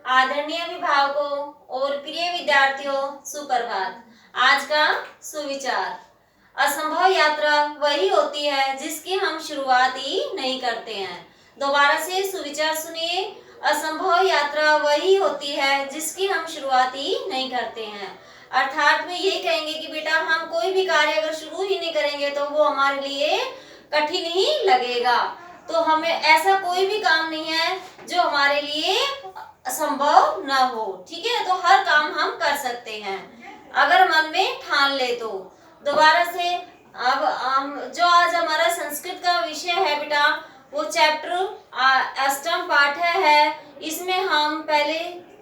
आदरणीय अभिभावकों और प्रिय विद्यार्थियों, सुप्रभात। आज का सुविचार, असंभव यात्रा वही होती है जिसकी हम शुरुआत ही नहीं करते हैं। दोबारा से सुविचार सुनिए। असंभव यात्रा वही होती है जिसकी हम शुरुआत ही नहीं करते हैं। अर्थात में ये कहेंगे कि बेटा हम कोई भी कार्य अगर शुरू ही नहीं करेंगे तो वो हमारे लिए कठिन ही लगेगा। तो हमें ऐसा कोई भी काम नहीं है जो हमारे लिए असंभव ना हो। ठीक है, तो हर काम हम कर सकते हैं अगर मन में ठान ले तो। दोबारा से अब जो आज हमारा संस्कृत का विषय है बेटा, वो चैप्टर अष्टम पाठ है। इसमें हम पहले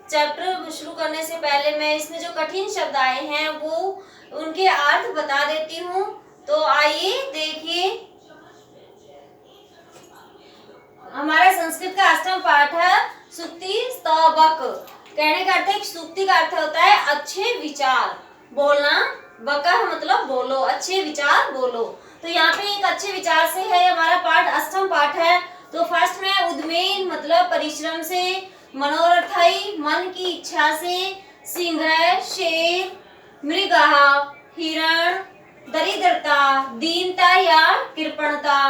चैप्टर शुरू करने से पहले मैं इसमें जो कठिन शब्द आए हैं वो उनके अर्थ बता देती हूँ। तो आइए देखिए, हमारा संस्कृत का अष्टम पाठ है सुक्ति स्तवक। कहने का अर्थ है, सुक्ति का अर्थ होता है अच्छे विचार बोलना। बका मतलब बोलो, अच्छे विचार बोलो। तो यहाँ पे एक अच्छे विचार से है हमारा पाठ, अष्टम पाठ है। तो फर्स्ट में उद्मेन मतलब परिश्रम से, मनोरथई मन की इच्छा से, सिंह शेर, मृगहा हिरण, दरिद्रता दीनता या कृपणता,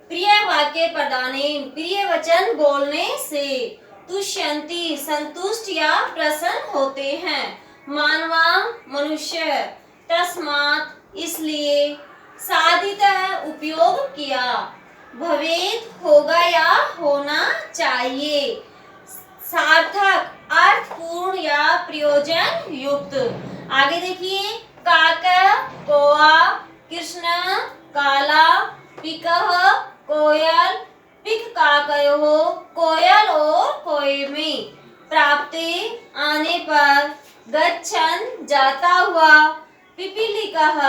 प्रिय वाक्य प्रदाने प्रिय वचन बोलने से, तुष्यंती संतुष्ट या प्रसन्न होते हैं, मानवा मनुष्य, तस्मात् इसलिए, साधित उपयोग किया, भवेत होगा या होना चाहिए, सार्थक अर्थपूर्ण या प्रयोजन युक्त। आगे देखिए, काका कौआ, कृष्ण काला, पिकह कोयल, पिक काकयो कोयल और कोय में, प्राप्ते आने पर, गच्छन जाता हुआ, पिपीलिकः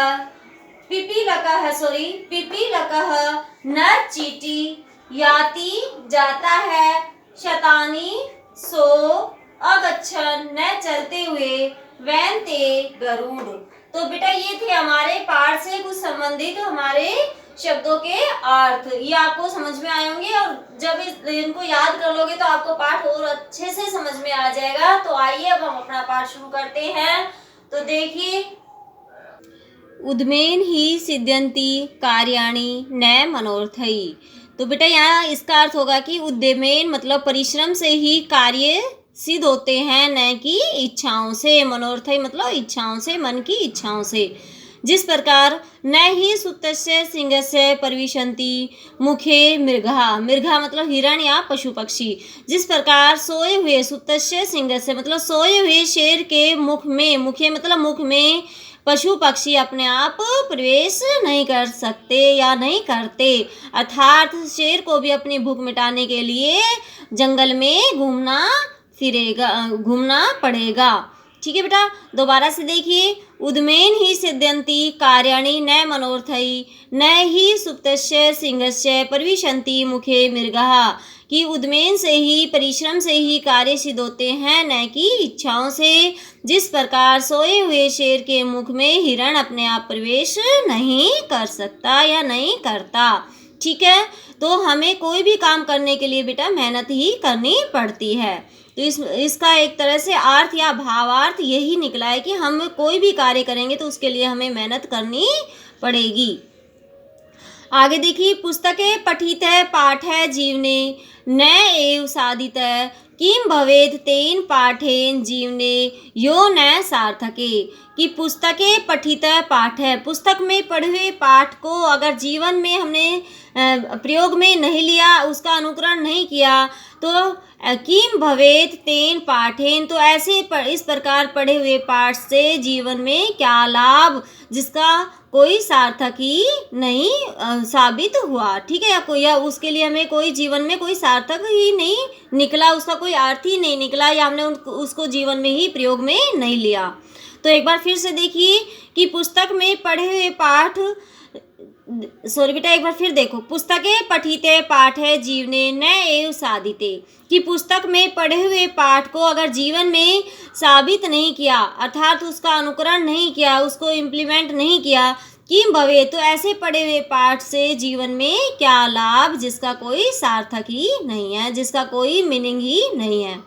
पिपीलकः नर चीटी, याति जाता है, शतानी सो, अगच्छन न चलते हुए, वैनते गरुड़। तो बेटा ये थे हमारे पाठ से कुछ संबंधित हमारे शब्दों के अर्थ। ये आपको समझ में आए होंगे और जब इनको याद कर लोगे तो आपको पाठ और अच्छे से समझ में आ जाएगा। तो आइए अब हम अपना पाठ शुरू करते हैं। तो देखिए, उद्मेन ही सिद्ध्यन्ति कार्याणि न मनोरथई। तो बेटा यहाँ इसका अर्थ होगा कि उद्यमेन मतलब परिश्रम से ही कार्य सिद्ध होते हैं, न कि इच्छाओं से। मनोरथई मतलब इच्छाओं से, मन की इच्छाओं से। जिस प्रकार न ही सुप्तस्य सिंहस्य परिविशन्ति मुखे मृगा, मृगा मतलब हिरण या पशु पक्षी। जिस प्रकार सोए हुए सुप्तस्य सिंहस्य मतलब सोए हुए शेर के मुख में, मुखे मतलब मुख में, पशु पक्षी अपने आप प्रवेश नहीं कर सकते या नहीं करते। अर्थात शेर को भी अपनी भूख मिटाने के लिए जंगल में घूमना पड़ेगा। ठीक है बेटा, दोबारा से देखिए, उद्मेन ही सिद्ध्यन्ति कार्याणि न मनोरथई, न ही सुप्तस्य सिंहस्य परिविशन्ति मुखे मृगः। कि उद्मेन से ही, परिश्रम से ही कार्य सिद्ध होते हैं, न कि इच्छाओं से। जिस प्रकार सोए हुए शेर के मुख में हिरण अपने आप प्रवेश नहीं कर सकता या नहीं करता। ठीक है, तो हमें कोई भी काम करने के लिए बेटा मेहनत ही करनी पड़ती है। तो इसका एक तरह से अर्थ या भावार्थ यही निकला है कि हम कोई भी कार्य करेंगे तो उसके लिए हमें मेहनत करनी पड़ेगी। आगे देखिए, पुस्तके पठित पाठ जीवने न एव साधित, किम भवेद तेन पाठेन जीवने यो न सार्थके। कि पुस्तकें पठित पाठ है, पुस्तक में पढ़े हुए पाठ को अगर जीवन में हमने प्रयोग में नहीं लिया, उसका अनुकरण नहीं किया, तो किम भवेत तेन पाठेन, तो ऐसे इस प्रकार पढ़े हुए पाठ से जीवन में क्या लाभ, जिसका कोई सार्थक ही नहीं साबित हुआ। ठीक है, या उसके लिए हमें कोई जीवन में कोई सार्थक ही नहीं निकला, उसका कोई अर्थ ही नहीं निकला, या हमने उसको जीवन में ही प्रयोग में नहीं लिया। तो एक बार फिर से देखिए कि पुस्तक में पढ़े हुए पाठ, सॉरी बेटा एक बार फिर देखो, पुस्तकें पठिते पाठ है जीवने न एव साधिते। कि पुस्तक में पढ़े हुए पाठ को अगर जीवन में साबित नहीं किया, अर्थात उसका अनुकरण नहीं किया, उसको इम्प्लीमेंट नहीं किया, किम भवे, तो ऐसे पढ़े हुए पाठ से जीवन में क्या लाभ, जिसका कोई सार्थक ही नहीं है, जिसका कोई मीनिंग ही नहीं है।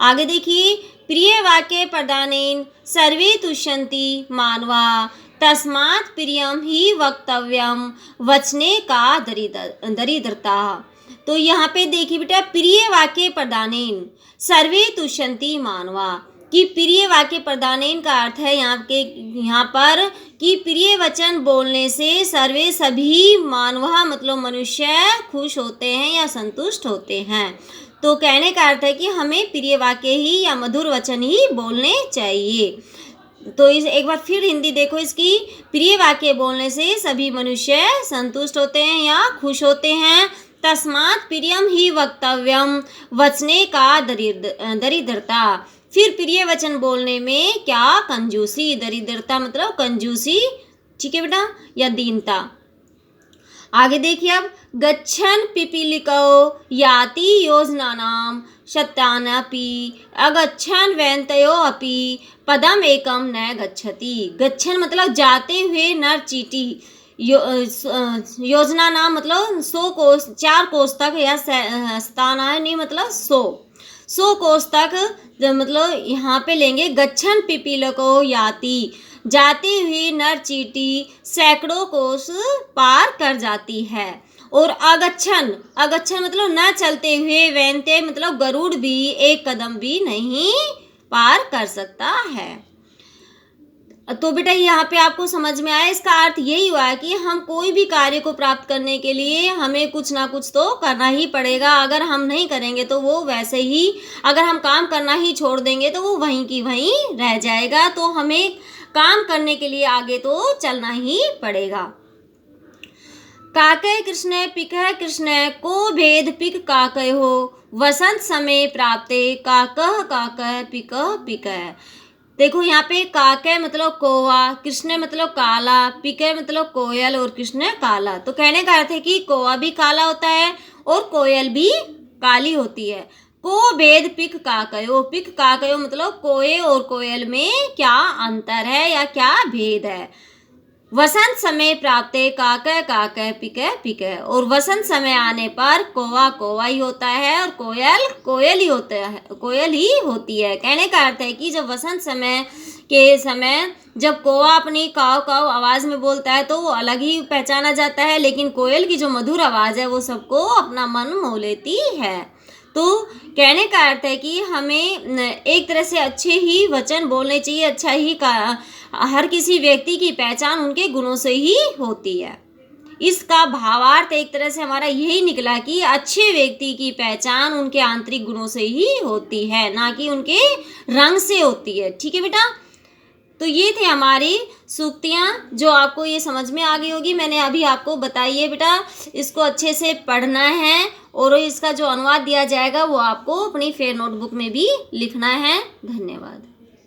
आगे देखिए, प्रिय वाक्य प्रदानेन सर्वे तुष्यन्ति मानवा तस्मात् प्रियम ही वक्तव्यम वचने का दरिद्रता। तो यहाँ पे देखिए बेटा, प्रिय वाक्य प्रदानेन सर्वे तुष्यन्ति मानवा कि प्रिय वाक्य प्रदानेन का अर्थ है यहाँ पर कि प्रिय वचन बोलने से सर्वे सभी मानवा मतलब मनुष्य खुश होते हैं या संतुष्ट होते हैं। तो कहने का अर्थ है कि हमें प्रिय वाक्य ही या मधुर वचन ही बोलने चाहिए। तो इस एक बार फिर हिंदी देखो इसकी, प्रिय वाक्य बोलने से सभी मनुष्य संतुष्ट होते हैं या खुश होते हैं। तस्मात् प्रियम ही वक्तव्यम वचने का दरिद्रता। फिर प्रिय वचन बोलने में क्या कंजूसी, दरिद्रता मतलब कंजूसी, ठीक है बेटा, या दीनता। आगे देखिए अब, गच्छन पिपीलिको याति योजनानां शतानपि अगच्छन वैन्तयो अपि पदम एकम न गच्छति। गच्छन मतलब जाते हुए, नर चीटी, योजना नाम मतलब 100 कोस, 4 कोस तक, या स्थाना नहीं मतलब 100 कोस तक, मतलब यहाँ पे लेंगे गच्छन पिपीलिको याति, जाते हुए नर चीटी सैकड़ों कोस पार कर जाती है। और अगच्छन, अगच्छन मतलब न चलते हुए, वैन्ते मतलब गरुड़ भी एक कदम भी नहीं पार कर सकता है। तो बेटा यहाँ पे आपको समझ में आया, इसका अर्थ यही हुआ है कि हम कोई भी कार्य को प्राप्त करने के लिए हमें कुछ ना कुछ तो करना ही पड़ेगा। अगर हम नहीं करेंगे तो वो वैसे ही, अगर हम काम करना ही छोड़ देंगे तो वो वहीं की वहीं रह जाएगा। तो हमें काम करने के लिए आगे तो चलना ही पड़ेगा। काकय कृष्ण पिकह कृष्ण को भेद पिक काकय हो वसंत समय प्राप्ते काकह काकह पिकह पिकह। देखो यहाँ पे काकय मतलब कौवा, कृष्ण मतलब काला, पिकय मतलब कोयल और कृष्ण काला। तो कहने का अर्थ है कि कौवा भी काला होता है और कोयल भी काली होती है। को भेद पिक काकयो, पिक काकयो मतलब कोए और कोयल में क्या अंतर है या क्या भेद है। वसंत समय प्राप्ते काकय काकय पिकय पिकय, और वसंत समय आने पर कौवा कौवा ही होता है और कोयल कोयल ही होता है, कोयल ही होती है। कहने का अर्थ है कि जब वसंत समय के समय जब कौवा अपनी काव काव आवाज़ में बोलता है तो वो अलग ही पहचाना जाता है, लेकिन कोयल की जो मधुर आवाज़ है वो सबको अपना मन मोह लेती है। तो कहने का अर्थ है कि हमें एक तरह से अच्छे ही वचन बोलने चाहिए, अच्छा ही का, हर किसी व्यक्ति की पहचान उनके गुणों से ही होती है। इसका भावार्थ एक तरह से हमारा यही निकला कि अच्छे व्यक्ति की पहचान उनके आंतरिक गुणों से ही होती है, ना कि उनके रंग से होती है। ठीक है बेटा, तो ये थे हमारी सूक्तियाँ जो आपको ये समझ में आ गई होगी। मैंने अभी आपको बताई है बेटा, इसको अच्छे से पढ़ना है और इसका जो अनुवाद दिया जाएगा वो आपको अपनी फेयर नोटबुक में भी लिखना है। धन्यवाद।